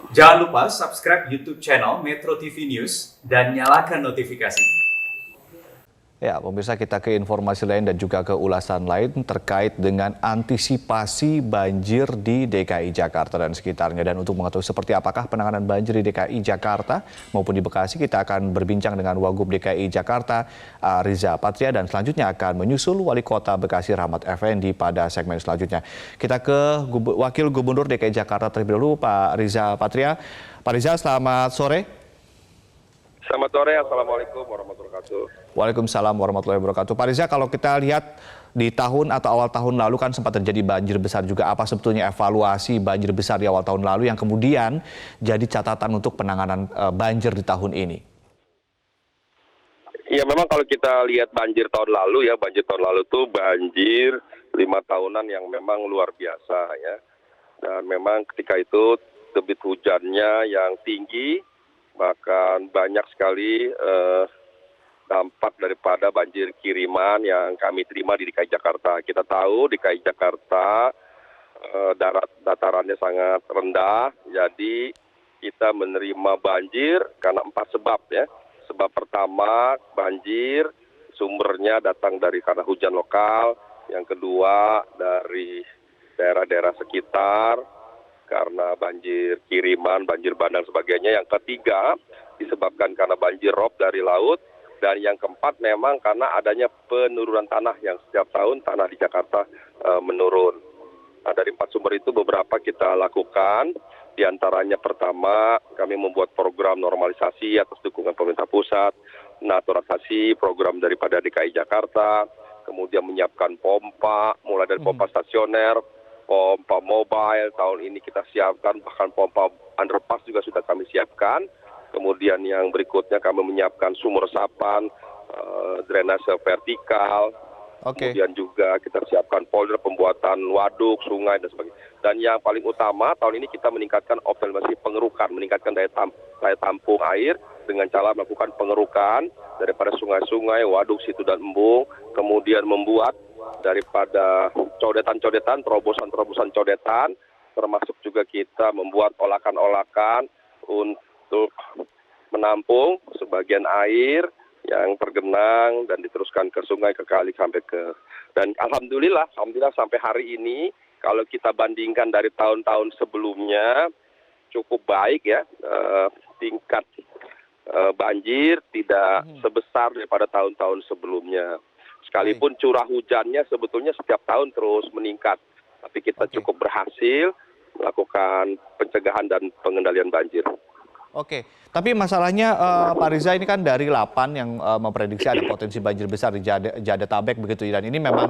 Jangan lupa subscribe YouTube channel Metro TV News dan nyalakan notifikasi. Ya, pemirsa, kita ke informasi lain dan juga ke ulasan lain terkait dengan antisipasi banjir di DKI Jakarta dan sekitarnya. Dan untuk mengetahui seperti apakah penanganan banjir di DKI Jakarta maupun di Bekasi, kita akan berbincang dengan Wagub DKI Jakarta, Riza Patria, dan selanjutnya akan menyusul Wali Kota Bekasi Rahmat Effendi pada segmen selanjutnya. Kita ke Wakil Gubernur DKI Jakarta terlebih dahulu, Pak Riza Patria. Pak Riza, selamat sore. Selamat sore, Assalamualaikum warahmatullahi wabarakatuh. Waalaikumsalam warahmatullahi wabarakatuh. Pak Riza, kalau kita lihat di tahun atau awal tahun lalu kan sempat terjadi banjir besar juga. Apa sebetulnya evaluasi banjir besar di awal tahun lalu yang kemudian jadi catatan untuk penanganan banjir di tahun ini? Ya memang kalau kita lihat banjir tahun lalu tuh banjir 5 tahunan yang memang luar biasa ya. Dan memang ketika itu debit hujannya yang tinggi, bahkan banyak sekali dampak daripada banjir kiriman yang kami terima di DKI Jakarta. Kita tahu DKI Jakarta datarannya sangat rendah, jadi kita menerima banjir karena 4 sebab ya. Sebab pertama, banjir sumbernya datang dari karena hujan lokal, yang kedua dari daerah-daerah sekitar, karena banjir kiriman, banjir bandang sebagainya. Yang ketiga disebabkan karena banjir rob dari laut. Dan yang keempat memang karena adanya penurunan tanah yang setiap tahun tanah di Jakarta menurun. Nah, dari 4 sumber itu beberapa kita lakukan. Di antaranya pertama kami membuat program normalisasi atas dukungan pemerintah pusat, naturalisasi program daripada DKI Jakarta, kemudian menyiapkan pompa, mulai dari pompa stasioner, pompa mobile, tahun ini kita siapkan, bahkan pompa underpass juga sudah kami siapkan. Kemudian yang berikutnya kami menyiapkan sumur resapan, drainase vertikal, kemudian juga kita siapkan polder pembuatan waduk, sungai, dan sebagainya. Dan yang paling utama, tahun ini kita meningkatkan optimalisasi pengerukan, meningkatkan daya tampung air dengan cara melakukan pengerukan daripada sungai-sungai, waduk, situ, dan embung, kemudian membuat daripada codetan-codetan, terobosan-terobosan codetan, termasuk juga kita membuat olakan-olakan untuk menampung sebagian air yang tergenang dan diteruskan ke sungai, ke kali, sampai ke... Dan alhamdulillah sampai hari ini, kalau kita bandingkan dari tahun-tahun sebelumnya, cukup baik ya, tingkat banjir tidak sebesar daripada tahun-tahun sebelumnya. Sekalipun curah hujannya sebetulnya setiap tahun terus meningkat, tapi kita cukup berhasil melakukan pencegahan dan pengendalian banjir. Oke, tapi masalahnya Pak Riza, ini kan dari 8 yang memprediksi ada potensi banjir besar di Jabodetabek begitu, dan ini memang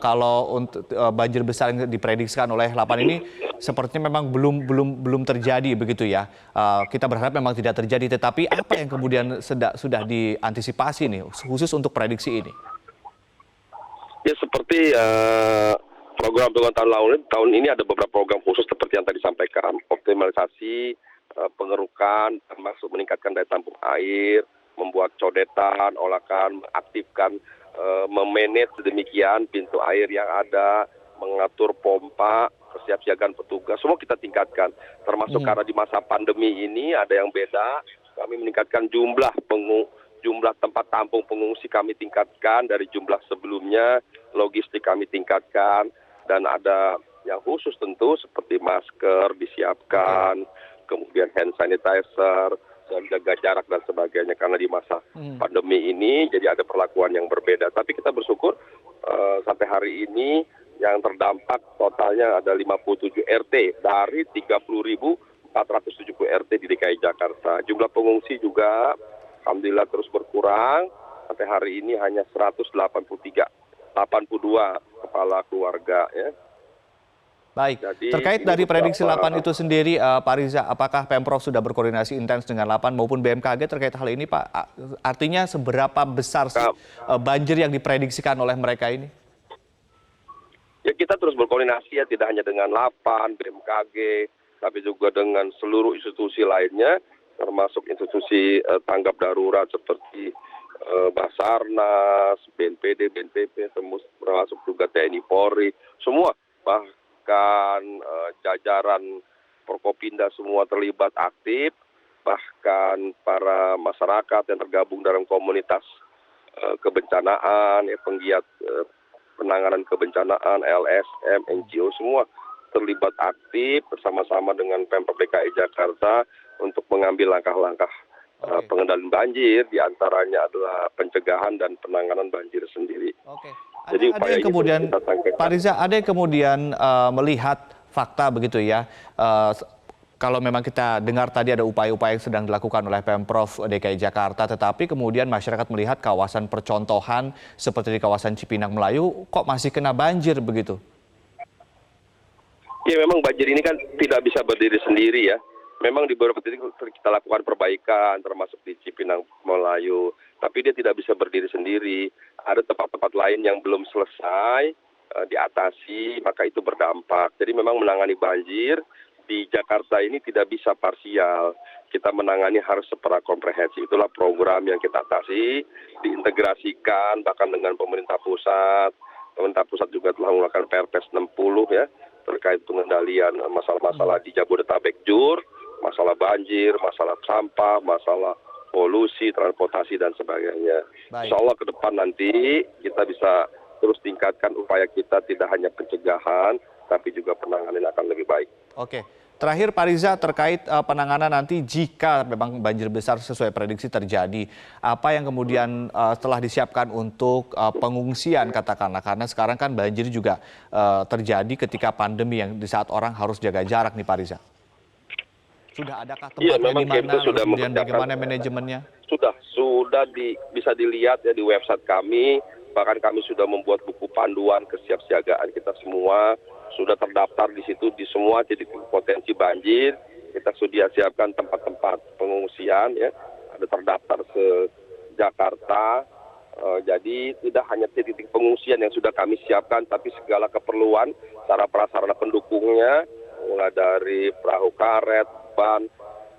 kalau untuk banjir besar yang diprediksikan oleh 8 ini sepertinya memang belum terjadi begitu ya. Kita berharap memang tidak terjadi, tetapi apa yang kemudian sudah diantisipasi nih khusus untuk prediksi ini? Ya seperti program tahun ini ada beberapa program khusus seperti yang tadi disampaikan, optimalisasi pengerukan, termasuk meningkatkan daya tampung air, membuat codetan, olakan, mengaktifkan, memanage sedemikian pintu air yang ada, mengatur pompa, kesiapsiagaan petugas, semua kita tingkatkan. Termasuk karena di masa pandemi ini ada yang beda, kami meningkatkan jumlah tempat tampung pengungsi kami tingkatkan dari jumlah sebelumnya, logistik kami tingkatkan, dan ada yang khusus tentu seperti masker disiapkan, kemudian hand sanitizer, dan jaga jarak dan sebagainya, karena di masa pandemi ini jadi ada perlakuan yang berbeda. Tapi kita bersyukur sampai hari ini yang terdampak totalnya ada 57 RT dari 30.470 RT di DKI Jakarta. Jumlah pengungsi juga alhamdulillah terus berkurang, sampai hari ini hanya 82 kepala keluarga ya. Baik, Jadi, terkait dari prediksi 8 itu sendiri, Pak Riza, apakah Pemprov sudah berkoordinasi intens dengan 8 maupun BMKG terkait hal ini, Pak? Artinya seberapa besar sih banjir yang diprediksikan oleh mereka ini? Ya kita terus berkoordinasi ya, tidak hanya dengan 8, BMKG, tapi juga dengan seluruh institusi lainnya, termasuk institusi tanggap darurat seperti Basarnas, BNPD, BNPB, termasuk juga TNI Polri, semua bahkan jajaran Forkopimda semua terlibat aktif, bahkan para masyarakat yang tergabung dalam komunitas kebencanaan, penggiat penanganan kebencanaan, LSM, NGO semua terlibat aktif bersama-sama dengan Pemprov DKI Jakarta untuk mengambil langkah-langkah pengendalian banjir, diantaranya adalah pencegahan dan penanganan banjir sendiri. Oke. Jadi Ada yang kemudian, Pak Riza, ada yang kemudian melihat fakta begitu ya, kalau memang kita dengar tadi ada upaya-upaya yang sedang dilakukan oleh Pemprov DKI Jakarta, tetapi kemudian masyarakat melihat kawasan percontohan seperti di kawasan Cipinang Melayu kok masih kena banjir begitu? Ya memang banjir ini kan tidak bisa berdiri sendiri ya. Memang di beberapa titik kita lakukan perbaikan termasuk di Cipinang Melayu, tapi dia tidak bisa berdiri sendiri. Ada tempat-tempat lain yang belum selesai diatasi, maka itu berdampak. Jadi memang menangani banjir di Jakarta ini tidak bisa parsial. Kita menangani harus secara komprehensif. Itulah program yang kita atasi, diintegrasikan bahkan dengan pemerintah pusat. Pemerintah pusat juga telah melakukan Perpres 60 ya, terkait pengendalian masalah-masalah di Jabodetabek Jur, masalah banjir, masalah sampah, masalah polusi, transportasi, dan sebagainya. Insya Allah ke depan nanti kita bisa terus tingkatkan upaya kita, tidak hanya pencegahan, tapi juga penanganan akan lebih baik. Oke. Terakhir Pak Riza, terkait penanganan nanti jika memang banjir besar sesuai prediksi terjadi, apa yang kemudian telah disiapkan untuk pengungsian katakanlah, karena sekarang kan banjir juga terjadi ketika pandemi yang di saat orang harus jaga jarak nih Pak Riza. Sudah adakah tempatnya di mana, kemudian bagaimana manajemennya? Sudah bisa dilihat ya di website kami, bahkan kami sudah membuat buku panduan kesiapsiagaan kita semua. Sudah terdaftar di situ di semua titik potensi banjir. Kita sudah siapkan tempat-tempat pengungsian ya, ada terdaftar se-Jakarta. Jadi tidak hanya titik pengungsian yang sudah kami siapkan, tapi segala keperluan, cara prasarana pendukungnya, mulai dari perahu karet, ban,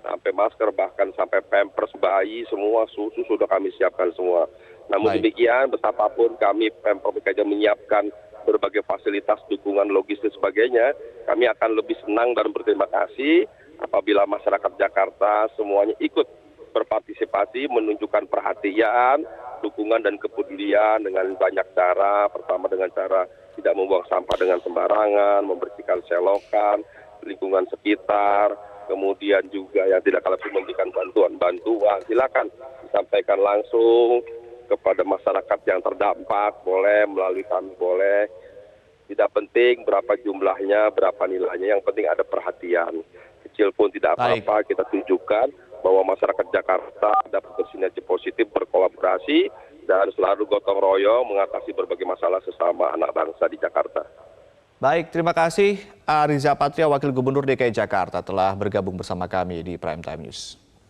sampai masker, bahkan sampai pampers bayi, semua susu sudah kami siapkan semua. Namun demikian, betapapun kami Pemprov DKI menyiapkan berbagai fasilitas, dukungan logistik sebagainya, kami akan lebih senang dan berterima kasih apabila masyarakat Jakarta semuanya ikut berpartisipasi, menunjukkan perhatian, dukungan dan kepedulian dengan banyak cara. Pertama dengan cara tidak membuang sampah dengan sembarangan, membersihkan selokan, lingkungan sekitar, kemudian juga yang tidak kalah penting memberikan bantuan. Silakan disampaikan langsung kepada masyarakat yang terdampak, boleh melalui kami, boleh. Tidak penting berapa jumlahnya, berapa nilainya, yang penting ada perhatian. Kecil pun tidak apa-apa, kita tunjukkan bahwa masyarakat Jakarta dapat bersinergi positif, berkolaborasi, dan selalu gotong royong mengatasi berbagai masalah sesama anak bangsa di Jakarta. Baik, terima kasih Riza Patria, Wakil Gubernur DKI Jakarta telah bergabung bersama kami di Prime Time News.